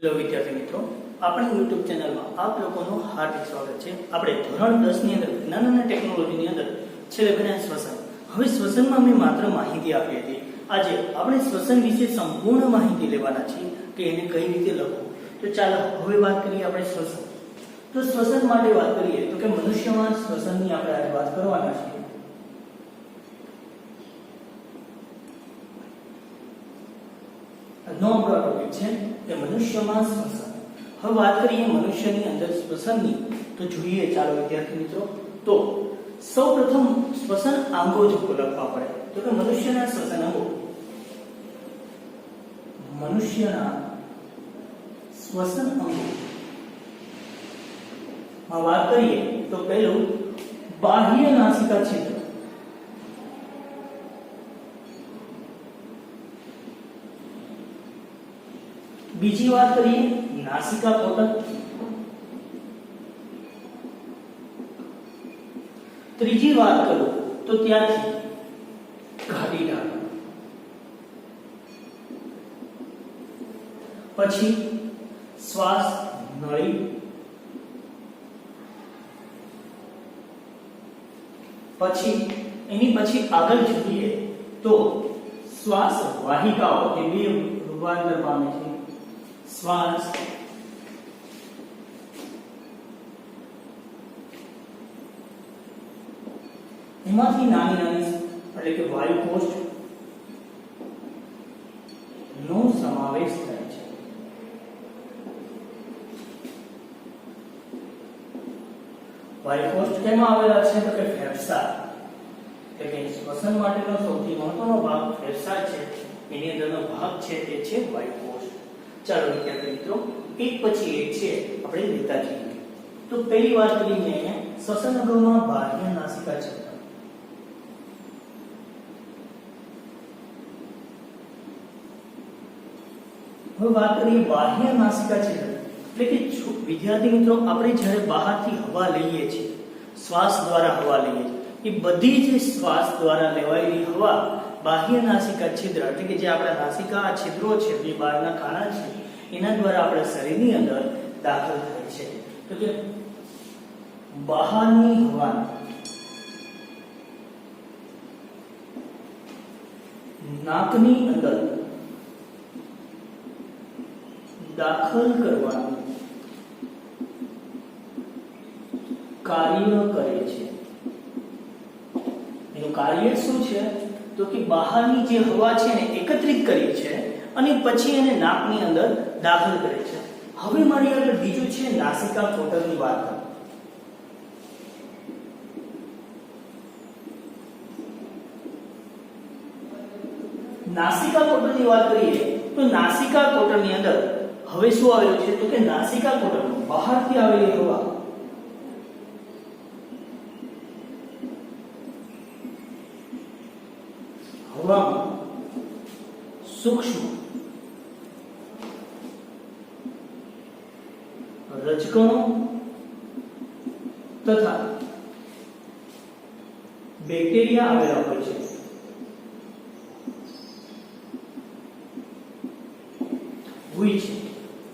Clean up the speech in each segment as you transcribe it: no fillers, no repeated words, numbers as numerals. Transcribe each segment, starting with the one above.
Hello વિદ્યાર્થી મિત્રો, આપણી YouTube ચેનલમાં આપ લોકોનું હાર્દિક સ્વાગત છે। આપણે ધોરણ 10 ની અંદર વિજ્ઞાન અને ટેકનોલોજીની અંદર છેલ્લે ભણ્યા શ્વસન। હવે શ્વસનમાં મેં માત્ર માહિતી આપી હતી। આજે આપણે શ્વસન વિશે સંપૂર્ણ માહિતી લેવાના છીએ કે એને કઈ રીતે લખવું। તો ચાલો હવે વાત કરીએ આપણે શ્વસન। તો શ્વસન માટે વાત કરીએ તો કે મનુષ્યમાં શ્વસનની આપણે આજે વાત કરવાના છીએ। નો ટોપિક છે કે મનુષ્યમાં શ્વસન। હવે વાત કરીએ મનુષ્યની અંદર શ્વસનની, તો જોઈએ ચાલો વિદ્યાર્થી મિત્રો। તો સૌપ્રથમ શ્વસન અંગો જો લખવા પડે તો કે મનુષ્યના શ્વસન અંગો, મનુષ્યના શ્વસન અંગો માં વાત કરીએ તો પહેલું બાહ્ય નાસિકા છિદ્ર, બીજી વાત કરીએ નાસિકા કોટર, ત્રીજી વાત કરું તો ત્યાંથી ઘાટી ઢાંકણ, પછી શ્વાસ નળી, પછી એની પછી આગળ જોઈએ તો શ્વાસ વાહિકાઓ એ બે રૂપાંતર પામે છે। શ્વાસ એમાંથી નાની નાની એટલે કે વાયુકોષ નો સમાવેશ થાય છે। વાયુકોષ કેમાં આવેલા છે તો કે ફેફસા, એટલે કે શ્વસન માટેનો સૌથી મહત્વનો ભાગ ફેફસા છે, એની અંદરનો ભાગ છે તે છે વાયુકોષ। ચાલો વિદ્યાર્થી મિત્રો એક પછી એક છે આપણે લેતા જઈએ। તો પહેલી વાત કરીએ અહીંયા શ્વસન અંગોમાં બાહ્ય નાસિકા છિદ્ર। હવે વાત કરીએ બાહ્ય નાસિકા છિદ્ર એટલે કે વિદ્યાર્થી મિત્રો આપણે જ્યારે બહારથી હવા લઈએ છીએ, શ્વાસ દ્વારા હવા લઈએ છીએ, એ બધી જ શ્વાસ દ્વારા લેવાયેલી હવા બાહ્ય નાસિકા છિદ્ર એટલે કે જે આપણા નાસિકા છિદ્રો છે, જે બહારના કાણા છે, એના દ્વારા આપણા શરીરની અંદર દાખલ થાય છે। તો કે બહારની હવા નાકની અંદર દાખલ કરવાનું કાર્ય કરે છે। એનું કાર્ય શું છે તો કે બહારની જે હવા છે ને એકત્રિત કરી છે અને પછી એને નાકની અંદર દાખલ કરે છે। હવે મારી આગળ બીજું છે નાસિકા કોટરની વાત। નાસિકા કોટરની વાત કરીએ તો નાસિકા કોટરની અંદર હવે શું આવેલું છે તો કે નાસિકા કોટરમાં બહારથી આવેલી હવા હવામાં સૂક્ષ્મ રજકણો તથા બેક્ટેરિયા આવેલા હોય છે।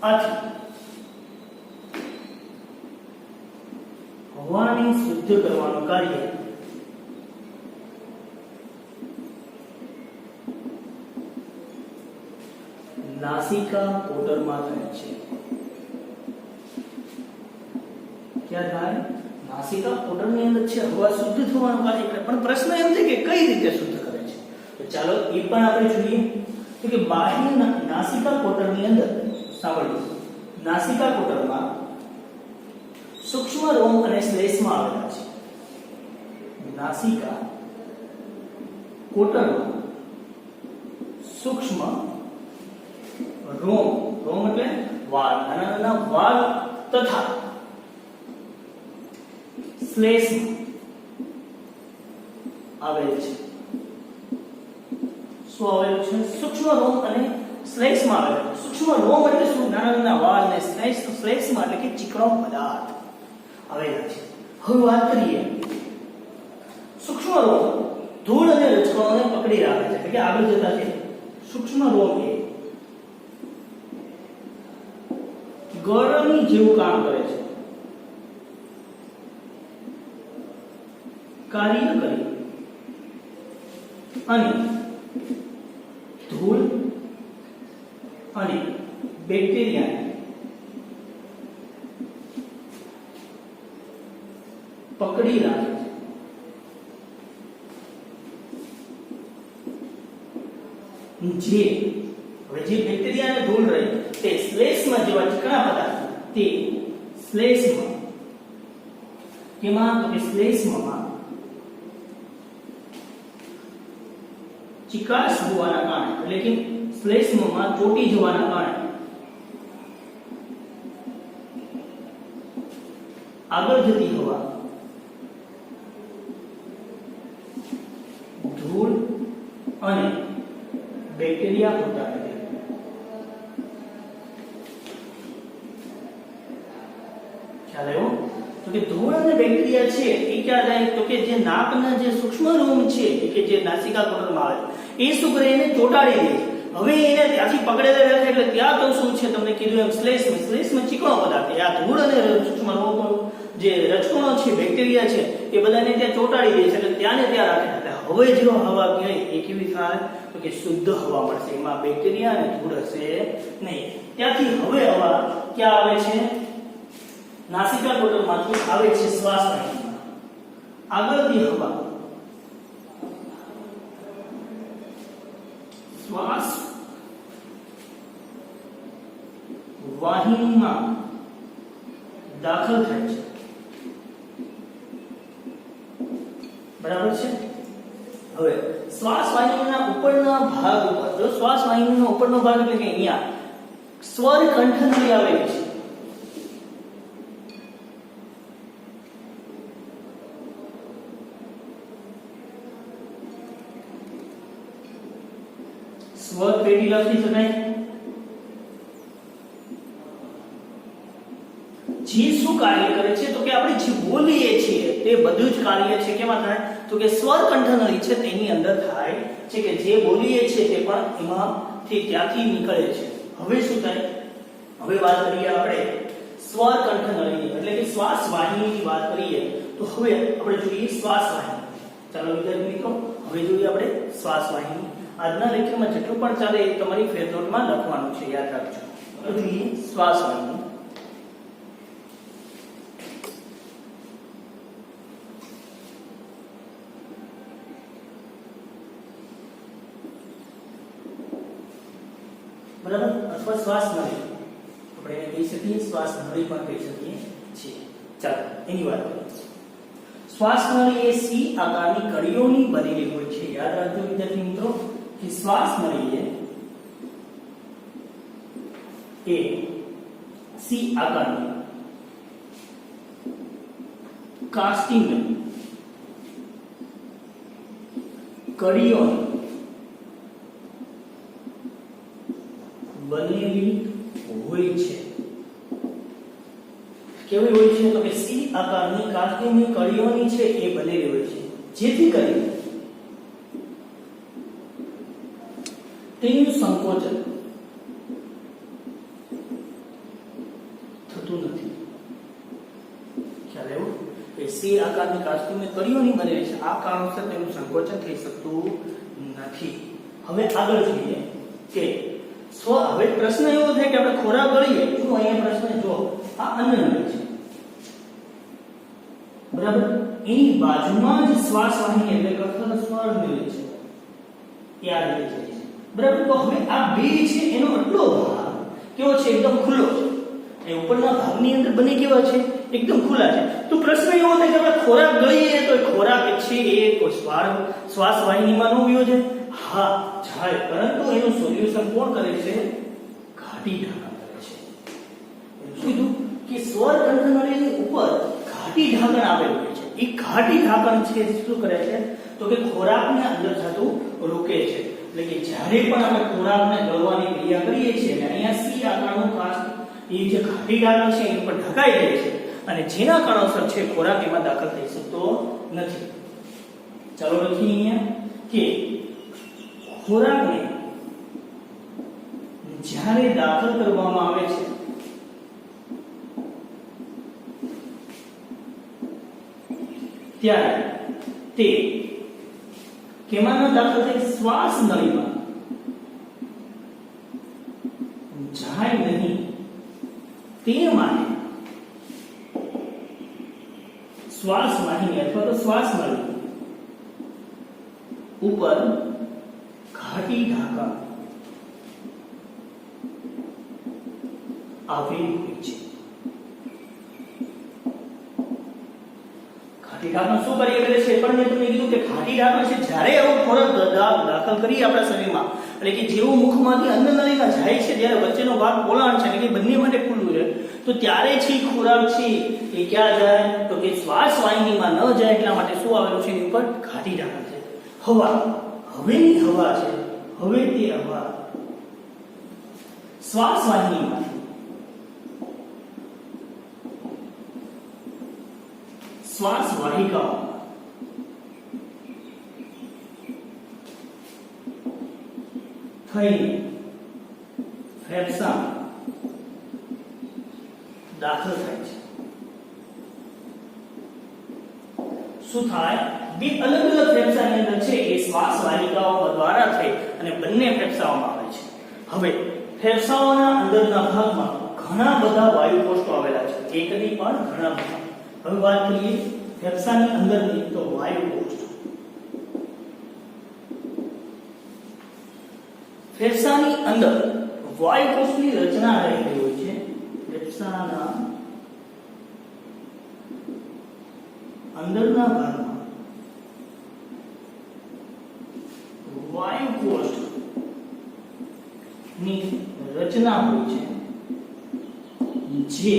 આથી હવાને શુદ્ધ કરવાનું કાર્ય નાસિકા કોટરમાં થાય છે। ક્યાં થાય? નાસિકા કોટરની અંદર છે હવા શુદ્ધ થવાનું કાર્ય કરે, પણ પ્રશ્ન એમ છે કે કઈ રીતે શુદ્ધ કરે છે। તો ચાલો એ પણ આપણે જોઈએ તો કે બાહ્ય નાસિકા કોટરની અંદર સાંભળો, નાસિકા કોટરમાં સૂક્ષ્મ રોમ અને શ્લેષ્મા આવેલા છે। નાસિકા કોટરમાં સૂક્ષ્મ રોમ, રોમ એટલે વાળ, નાના નાના વાળ તથા શ્લેષ્મા આવેલ છે। શું આવેલું છે? સૂક્ષ્મ રોમ અને શ્લેષ્મા આવેલા। સૂક્ષ્મ રોમ એટલે શું? નાના નાના વાળ, અને શ્લેષ્મા એટલે કે ચીકણો પદાર્થ આવેલા છે। હવે વાત કરીએ સૂક્ષ્મ રોમ ધૂળ અને રજકણોને પકડી રાખે છે, એટલે કે આગળ જતા છે સૂક્ષ્મ રોમ એ ગરમી જેવું કામ કરે છે, કાર્ય કરી અને ધૂળ અને બેક્ટેરિયાને પકડી રાખે છે. જે હવે જે બેક્ટેરિયા અને ધૂળ રહે તે શ્લેષ્મા જેવા ચીકણા પદાર્થ તે શ્લેષ્મા કેમાં તો કે શ્લેષ્મામાં ચિકાસ હોવાના કારણે એટલે કે શ્લેષ્મામાં ચોટી જવાના કારણે આગળ જતી હવા ધૂળ અને બેક્ટેરિયા હોતા નથી. ખ્યાલ આવ્યો? તો કે ધૂળ અને બેક્ટેરિયા છે એ ક્યાં જાય તો કે જે નાકના જે સૂક્ષ્મ રોમ છે કે જે નાસિકા કોટરમાં આવે એ શું કરે એને ચોંટાડી દે. હવે એને ત્યાંથી પકડેલા રહે એટલે ત્યાં તો શું છે તમને કીધું એમ શ્લેષ્મા ચીકણો પદાર્થ આ ધૂળ અને સૂક્ષ્મ રોમ જે રજકણો છે બેક્ટેરિયા છે એ બધાને ત્યાં ચોંટાડી દે છે એટલે ત્યાં ને ત્યાં રાખે. હવે જો હવા ક્યાંય એ કેવી થાય તો કે શુદ્ધ હવા મળશે, એમાં બેક્ટેરિયા અને ધૂળ હશે નહીં. ત્યાંથી હવે હવા ક્યાં આવે છે? નાસિકા કોટરમાંથી આવે છે શ્વાસ વાહિનીમાં. આગળથી હવા શ્વાસ વાહિનીમાં દાખલ થાય છે. બરાબર છે? હવે શ્વાસ વાહિનીના ઉપરના ભાગ ઉપર જો શ્વાસ વાહિનીનો ઉપરનો ભાગ એટલે કે અહીંયા સ્વર કંઠનળી આવેલી છે. સ્વર પેઢી લખી શકાય. જે શું કાર્ય કરે છે તો કે આપણે જે બોલીએ છીએ તે બધું જ કાર્ય છે કેમાં થાય તો કે સ્વર કંઠનળી છે તેની અંદર થાય છે કે જે બોલીએ છીએ તે પણ એમાંથી ત્યાંથી નીકળે છે. હવે શું થાય? હવે વાત કરીએ આપણે સ્વર કંઠનળીની એટલે કે શ્વાસ વાહિનીની વાત કરીએ તો હવે આપણે જોઈએ શ્વાસ વાહિની. ચાલો વિદ્યાર્થી મિત્રો હવે જોઈએ આપણે શ્વાસ વાહિની. આજના લેક્ચરમાં જેટલું પણ ચાલે એ તમારી ફેર નોટમાં લખવાનું છે, યાદ રાખજો. હવે જોઈએ શ્વાસ વાહિની. બરાબર? અથવા શ્વાસ નળી આપણે એને કહી શકીએ, શ્વાસ નળી પણ કહી શકીએ છીએ. ચાલો એની વાત કરીએ. શ્વાસ નળી એ સી આકારની કડીઓની બનેલી હોય છે. યાદ રાખજો વિદ્યાર્થી મિત્રો કે શ્વાસ નળી એ સી આકારની કાસ્ટિંગ કડીઓની બનેલી હોય છે. કેવી હોય છે તો કે સી આકારની કાસ્ટિંગની કડીઓની છે એ બનેલી હોય છે, જેથી કરીને તેનું સંકોચન થતું નથી. ખ્યાલ આવ્યો? કે સી આકારની કાસ્ટિંગની કડીઓની બનેલી છે, આ કારણોસર તેનું સંકોચન થઈ શકતું નથી. હવે આગળ જોઈએ કે હવે પ્રશ્ન એવો થાય કે આપણે ખોરાક ગળીએ તો અહીંયા પ્રશ્ન જો આ અન્નનળી છે. બરાબર? એની બાજુમાં જ શ્વાસ વાહિની એટલે કે સ્વર નળી છે એ આ રીતે જાય છે. બરાબર? તો હવે આ બે છે એનો આટલો ભાગ કેવો છે? એકદમ ખુલ્લો છે. એ ઉપરના ભાગની અંદર બને કેવા છે? એકદમ ખુલ્લા છે. તો પ્રશ્ન એવો થાય કે આપણે ખોરાક ગળીએ તો ખોરાક છે એ શ્વાસ વાહિનીમાં ન વયો જાય? હા જાય, પરંતુ એનું સોલ્યુશન કોણ કરે છે? ઘાટી ઢાંકણ કરે છે. શું કીધું કે સ્વર કંઠનળીની ઉપર ઘાટી ઢાંકણ આવેલું હોય છે. એ ઘાટી ઢાંકણ છે શું કરે છે તો કે ખોરાકને અંદર જતું રોકે છે. એટલે કે જ્યારે પણ આપણે ખોરાકને ગળવાની ક્રિયા કરીએ છીએ અને અહીંયા સી આકારનું કાસ્ટ એ જે ઘાટી ઢાંકણ છે એની પર ઢકાઈ જાય છે અને જેના કારણોસર છે ખોરાક એમાં દાખલ થઈ શકતો નથી. ચાલો લખીએ અહીંયા કે ખોરાકને જ્યારે દાખલ કરવામાં આવે છે ત્યારે તે કેમાં દાખલ થાય? શ્વાસ નળીમાં જાય નહીં તે માટે શ્વાસ વાહિની અથવા તો શ્વાસ નળી ઉપર ઘાટી ઢાંકા આવેલી હોય છે. ઘાટી ઢાંકણ શું કાર્ય કરે છે? પણ મેં તમને કીધું કે ઘાટી ઢાંકણ છે જ્યારે એવો ખોરાક દાખલ કરી આપણા શરીરમાં, એટલે કે જેવું મુખમાંથી અન્ન નળીમાં જાય છે ત્યારે વચ્ચેનો ભાગ પોલાણ છે એટલે કે બંને માટે ખુલ્લું છે, તો ત્યારે છે ખોરાક છે એ ક્યાં જાય? તો કે શ્વાસ વાહિનીમાં ન જાય એટલા માટે શું આવેલું છે? એની ઉપર ઘાટી ઢાંકણ છે. હવા, હવેની હવા છે, હવે તે હવા શ્વાસ વાહિનીમાં શ્વાસ વાહિકાઓ થઈ ફેફસા દાખલ થાય છે. શું થાય? બે અલગ અલગ ફેફસાની અંદર છે એ શ્વાસ વાહિકાઓ દ્વારા થઈ અને બંને ફેફસાઓમાં આવે છે. હવે ફેફસાઓના અંદરના ભાગમાં ઘણા બધા વાયુ કોષો આવેલા છે, એક નહીં પણ ઘણા બધા. હવે વાત કરીએ ફેફસાની અંદરની, તો વાયુ કોષ. ફેફસાની અંદર વાયુ કોષની રચના રહેલી હોય છે. ફેફસાના અંદરના ભાગમાં વાયુ કોષની રચના હોય છે જે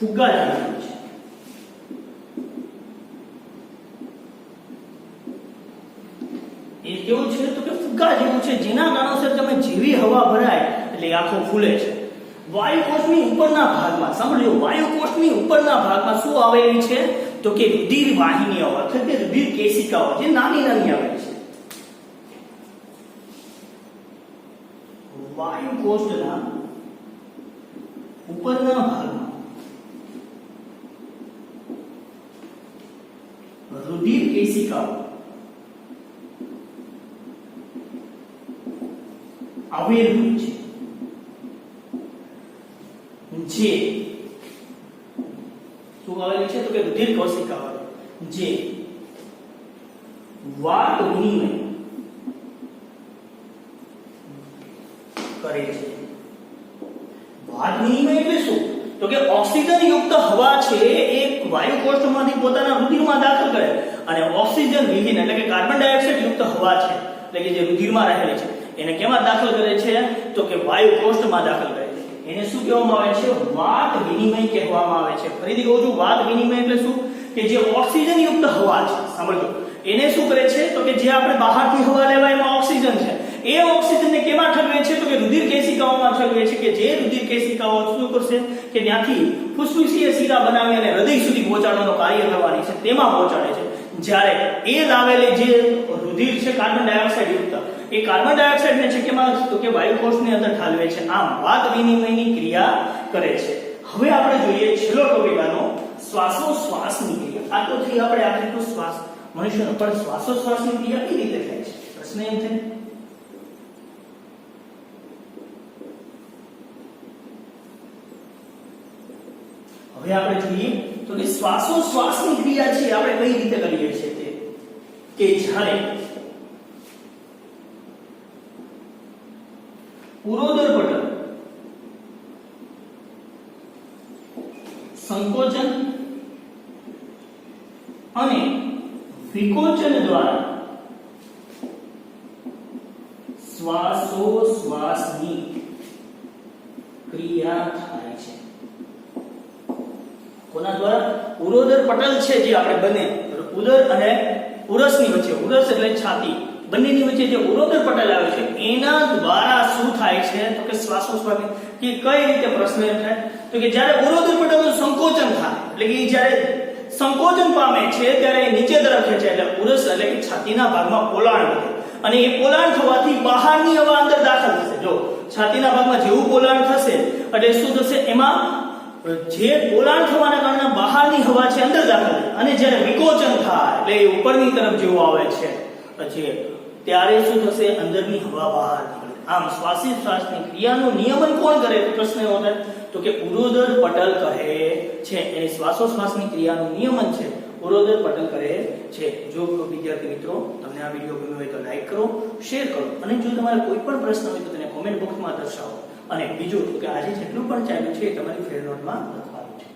ફુગ્ગા જેવી હોય છે. એ કેવું છે? તો કે ફુગ્ગા જેવું છે, જેના કારણોસર તમે જેવી હવા ભરાય એટલે આખો ફૂલે છે. વાયુ કોષની ઉપરના ભાગમાં સાંભળજો, વાયુ કોષની ઉપરના ભાગમાં શું આવેલી છે? તો કે રુધિર વાહિનીઓ અથવા કે રુધિર કેશિકાઓ જે નાની નાની આવેલી છે. વાયુ કોષના ઉપરના ભાગમાં રુધિર કેશિકાઓ આવેલું છે જે શું આવેલી છે? તો કે રુધિર કોશિકાઓ જે વાત વિનિમય કરે છે. વાત વિનિમય એટલે શું? તો કે ઓક્સિજન યુક્ત હવા છે એ વાયુ કોષમાંથી પોતાના રુધિરમાં દાખલ કરે અને ઓક્સિજન વિહીન એટલે કે કાર્બન ડાયોક્સાઇડ યુક્ત હવા છે એટલે કે જે રુધિરમાં રહેલી છે એને કેમાં દાખલ કરે છે? તો કે વાયુ કોષમાં દાખલ કરે છે. એને શું કહેવામાં આવે છે? વાત વિનિમય કહેવામાં આવે છે. ફરીથી કહું છું, વાત વિનિમય એટલે શું? કે જે ઓક્સિજન યુક્ત હવા છે, સાંભળજો, એને શું કરે છે? તો કે જે આપણે બહારથી હવા લેવા એમાં ઓક્સિજન છે, એ ઓક્સિજનને કેમાં ઠલવે છે? તો કે રુધિર કેશિકાઓમાં ઠલવે છે, કે જે રુધિર કેશિકાઓ શું કરશે? કે ત્યાંથી ફુસફુસીય શિરા બનાવી અને હૃદય સુધી પહોંચાડવાનું કાર્ય કરવાની છે, તેમાં પહોંચાડે છે. જ્યારે એ લાવેલી જે રુધિર છે કાર્બન ડાયોક્સાઇડ યુક્ત, એ કાર્બન ડાયોક્સાઇડને છે કેમાં? તો કે વાયુ કોષની અંદર ઠાલવે છે. આમ વાત વિનિમયની ક્રિયા કરે છે. હવે આપણે જોઈએ છેલ્લો ટોપિક આનો શ્વાસોશ્વાસની ક્રિયા. આ તો થઈ આપણે આખી શ્વાસ મનુષ્યનો, પણ શ્વાસોશ્વાસની ક્રિયા કેવી રીતે થાય છે? પ્રશ્ન એમ છે. હવે આપણે જોઈએ તો કે શ્વાસોશ્વાસની ક્રિયા છે આપણે કઈ રીતે કરીએ છીએ તે કે જ્યારે પુરોદર પટલ સંકોચન અને વિકોચન દ્વારા શ્વાસોશ્વાસની ક્રિયા થાય છે. કોના દ્વારા? ઉરોદર પટલ છે જે આપણે બને ઉદર અને ઉરસની વચ્ચે, ઉરસ એટલે છાતી, બંનેની વચ્ચે જે ઉરોદર પટલ આવે છે એના દ્વારા શું થાય છે? તો કે શ્વાસોશ્વાસની કે કઈ રીતે પ્રશ્ન થાય? તો કે જ્યારે ઉરોદર પટલનું સંકોચન થાય એટલે કે જ્યારે સંકોચન પામે છે ત્યારે નીચે તરફ ખેંચાય એટલે ઉરસ એટલે કે છાતીના ભાગમાં પોલાણ વધે અને એ પોલાણ થવાથી બહારની હવા અંદર દાખલ થશે. જો છાતીના ભાગમાં જેવું પોલાણ થશે એટલે શું થશે? એમાં જે પોલાણ થવાના કારણે બહારની હવા છે અંદર દાખલ થાય અને જ્યારે વિકોચન થાય એટલે એ ઉપરની તરફ જેવું આવે છે ત્યારે શું થશે અંદરની હવા બહાર નીકળે. આમ શ્વાસોશ્વાસની ક્રિયાનું નિયમન કોણ કરે તો પ્રશ્ન એવો થાય તો કે ઉરોદર પટલ કહે છે. એ શ્વાસોશ્વાસની ક્રિયાનું નિયમન છે ઉરોદર પટલ કરે છે. જો વિદ્યાર્થી મિત્રો તમને આ વિડીયો ગમ્યો હોય તો લાઈક કરો, શેર કરો અને જો તમારે કોઈ પણ પ્રશ્ન હોય તો તેને કોમેન્ટ બોક્સમાં દર્શાવો. અને બીજું કે આજે જેટલું પણ ચાલ્યું છે એ તમારી ફેર નોટમાં